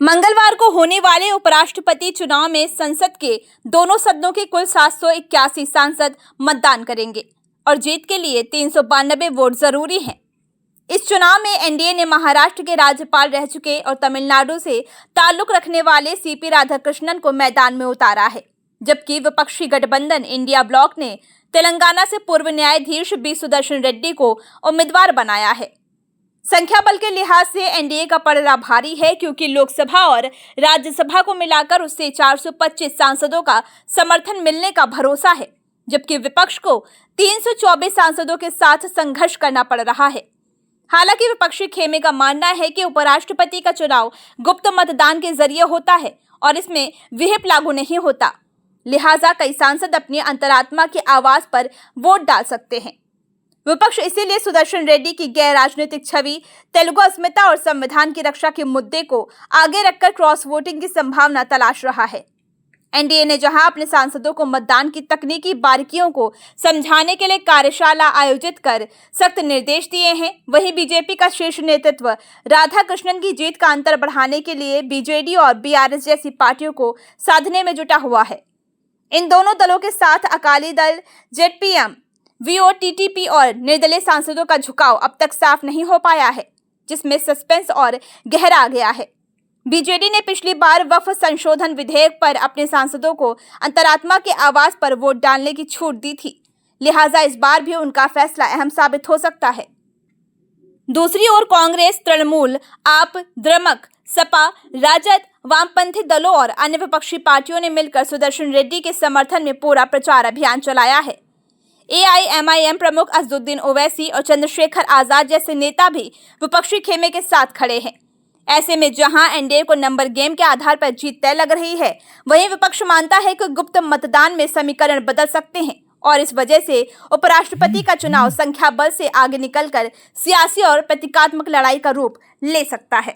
मंगलवार को होने वाले उपराष्ट्रपति चुनाव में संसद के दोनों सदनों के कुल 781 सांसद मतदान करेंगे और जीत के लिए 392 वोट जरूरी हैं। इस चुनाव में एनडीए ने महाराष्ट्र के राज्यपाल रह चुके और तमिलनाडु से ताल्लुक रखने वाले सीपी राधाकृष्णन को मैदान में उतारा है, जबकि विपक्षी गठबंधन इंडिया ब्लॉक ने तेलंगाना से पूर्व न्यायाधीश बी सुदर्शन रेड्डी को उम्मीदवार बनाया है। संख्या बल के लिहाज से एनडीए का पलड़ा भारी है, क्योंकि लोकसभा और राज्यसभा को मिलाकर उससे 425 सांसदों का समर्थन मिलने का भरोसा है, जबकि विपक्ष को 324 सांसदों के साथ संघर्ष करना पड़ रहा है। हालांकि विपक्षी खेमे का मानना है कि उपराष्ट्रपति का चुनाव गुप्त मतदान के जरिए होता है और इसमें व्हिप लागू नहीं होता, लिहाजा कई सांसद अपनी अंतरात्मा की आवाज पर वोट डाल सकते हैं। विपक्ष इसीलिए सुदर्शन रेड्डी की गैर राजनीतिक छवि, तेलुगु अस्मिता और संविधान की रक्षा के मुद्दे को आगे रखकर क्रॉस वोटिंग की संभावना तलाश रहा है। एनडीए ने जहां अपने सांसदों को मतदान की तकनीकी बारीकियों को समझाने के लिए कार्यशाला आयोजित कर सख्त निर्देश दिए हैं, वहीं बीजेपी का शीर्ष नेतृत्व राधाकृष्णन की जीत का अंतर बढ़ाने के लिए बीजेडी और बीआरएस जैसी पार्टियों को साधने में जुटा हुआ है। इन दोनों दलों के साथ अकाली दल, जेडपीएम, वीओटीटीपी और निर्दलीय सांसदों का झुकाव अब तक साफ नहीं हो पाया है, जिसमें सस्पेंस और गहरा गया है। बीजेडी ने पिछली बार वक्फ संशोधन विधेयक पर अपने सांसदों को अंतरात्मा के आवाज पर वोट डालने की छूट दी थी, लिहाजा इस बार भी उनका फैसला अहम साबित हो सकता है। दूसरी ओर कांग्रेस, तृणमूल, आप, द्रमुक, सपा, राजद, वामपंथी दलों और अन्य विपक्षी पार्टियों ने मिलकर सुदर्शन रेड्डी के समर्थन में पूरा प्रचार अभियान चलाया है। एआईएमआईएम प्रमुख असदुद्दीन ओवैसी और चंद्रशेखर आजाद जैसे नेता भी विपक्षी खेमे के साथ खड़े हैं। ऐसे में जहां एनडीए को नंबर गेम के आधार पर जीत तय लग रही है, वहीं विपक्ष मानता है कि गुप्त मतदान में समीकरण बदल सकते हैं और इस वजह से उपराष्ट्रपति का चुनाव संख्या बल से आगे निकलकर सियासी और प्रतीकात्मक लड़ाई का रूप ले सकता है।